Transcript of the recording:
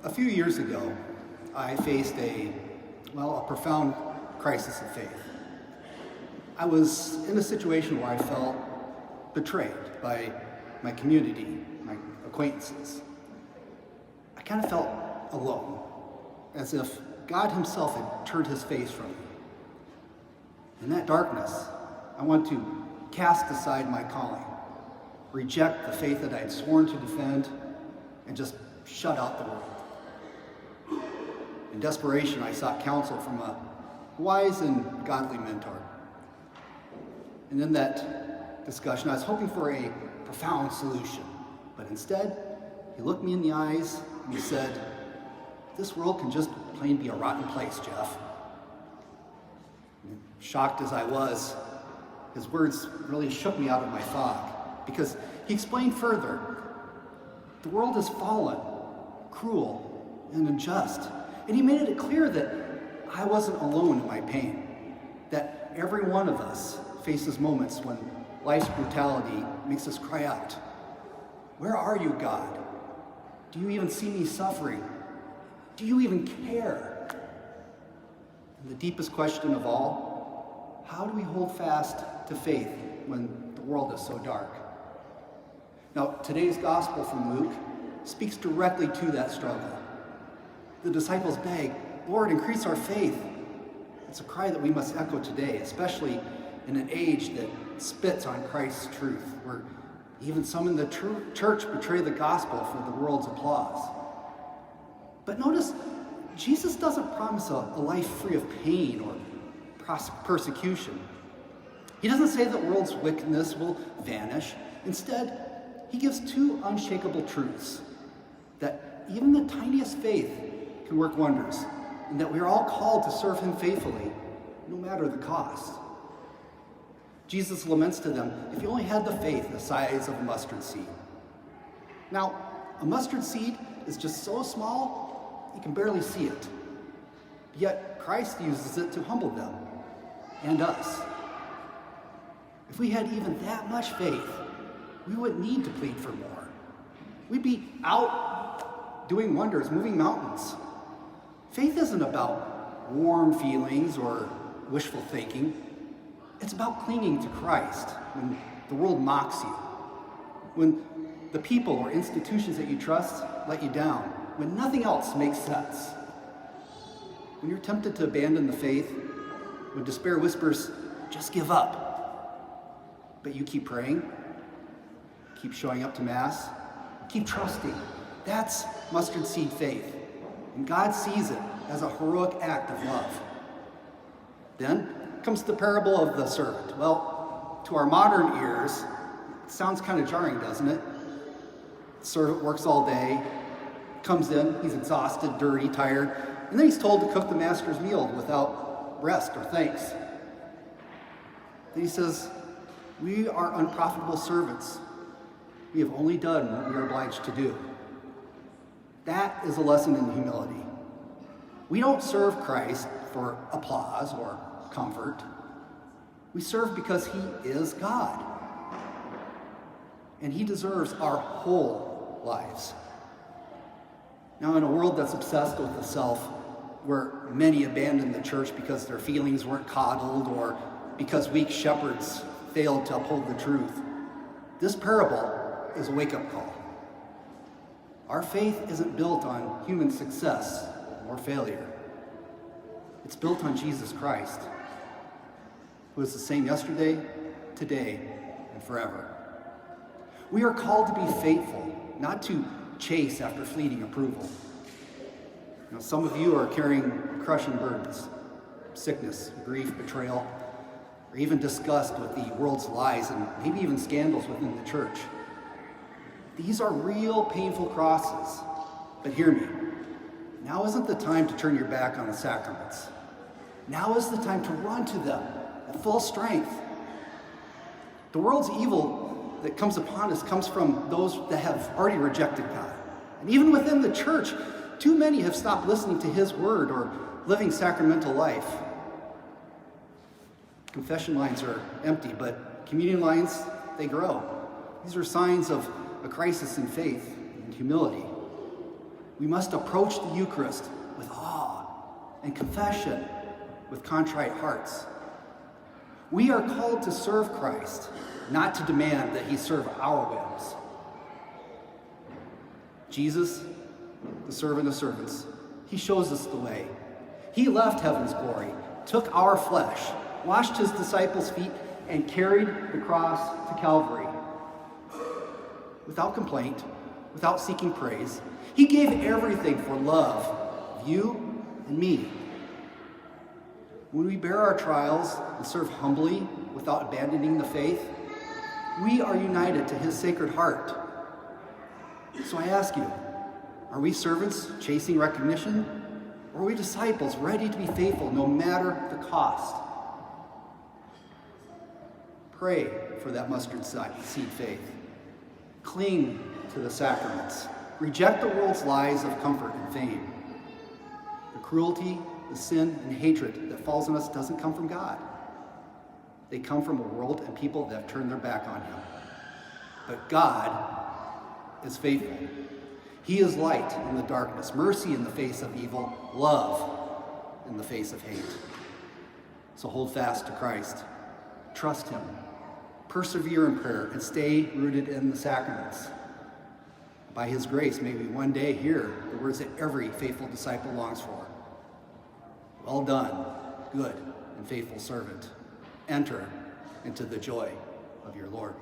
A few years ago, I faced a profound crisis of faith. I was in a situation where I felt betrayed by my community, my acquaintances. I kind of felt alone, as if God himself had turned his face from me. In that darkness, I wanted to cast aside my calling, reject the faith that I had sworn to defend, and just shut out the world. In desperation, I sought counsel from a wise and godly mentor. And in that discussion, I was hoping for a profound solution. But instead, he looked me in the eyes and he said, "This world can just plain be a rotten place, Jeff." And shocked as I was, his words really shook me out of my fog, because he explained further, the world is fallen, cruel, and unjust. And he made it clear that I wasn't alone in my pain, that every one of us faces moments when life's brutality makes us cry out, "Where are you, God? Do you even see me suffering? Do you even care?" And the deepest question of all, how do we hold fast to faith when the world is so dark? Now, today's gospel from Luke speaks directly to that struggle. The disciples beg, "Lord, increase our faith." It's a cry that we must echo today, especially in an age that spits on Christ's truth, where even some in the church betray the gospel for the world's applause. But notice, Jesus doesn't promise a life free of pain or persecution. He doesn't say that the world's wickedness will vanish. Instead, he gives two unshakable truths: that even the tiniest faith can work wonders, and that we are all called to serve him faithfully, no matter the cost. Jesus laments to them, "If you only had the faith the size of a mustard seed." Now, a mustard seed is just so small, you can barely see it. Yet, Christ uses it to humble them and us. If we had even that much faith, we wouldn't need to plead for more. We'd be out doing wonders, moving mountains. Faith isn't about warm feelings or wishful thinking. It's about clinging to Christ when the world mocks you, when the people or institutions that you trust let you down, when nothing else makes sense, when you're tempted to abandon the faith, when despair whispers, "Just give up." But you keep praying, keep showing up to Mass, keep trusting. That's mustard seed faith. And God sees it as a heroic act of love. Then comes the parable of the servant. Well, to our modern ears, it sounds kind of jarring, doesn't it? The servant works all day, comes in, he's exhausted, dirty, tired, and then he's told to cook the master's meal without rest or thanks. Then he says, "We are unprofitable servants. We have only done what we are obliged to do." That is a lesson in humility. We don't serve Christ for applause or comfort. We serve because he is God. And he deserves our whole lives. Now, in a world that's obsessed with the self, where many abandon the church because their feelings weren't coddled or because weak shepherds failed to uphold the truth, this parable is a wake-up call. Our faith isn't built on human success or failure. It's built on Jesus Christ, who is the same yesterday, today, and forever. We are called to be faithful, not to chase after fleeting approval. Now, some of you are carrying crushing burdens, sickness, grief, betrayal, or even disgust with the world's lies and maybe even scandals within the church. These are real painful crosses, but hear me. Now isn't the time to turn your back on the sacraments. Now is the time to run to them at full strength. The world's evil that comes upon us comes from those that have already rejected God. And even within the church, too many have stopped listening to his word or living sacramental life. Confession lines are empty, but communion lines, they grow. These are signs of a crisis in faith and humility. We must approach the Eucharist with awe and confession with contrite hearts. We are called to serve Christ, not to demand that he serve our whims. Jesus, the servant of servants, he shows us the way. He left heaven's glory, took our flesh, washed his disciples' feet, and carried the cross to Calvary. Without complaint, without seeking praise, he gave everything for love of you and me. When we bear our trials and serve humbly without abandoning the faith, we are united to his sacred heart. So I ask you, are we servants chasing recognition, or are we disciples ready to be faithful no matter the cost? Pray for that mustard seed faith. Cling to the sacraments. Reject the world's lies of comfort and fame. The cruelty, the sin, and hatred that falls on us doesn't come from God. They come from a world and people that have turned their back on him. But God is faithful. He is light in the darkness, mercy in the face of evil, love in the face of hate. So hold fast to Christ. Trust him. Persevere in prayer and stay rooted in the sacraments. By his grace, may we one day hear the words that every faithful disciple longs for. Well done, good and faithful servant. Enter into the joy of your Lord.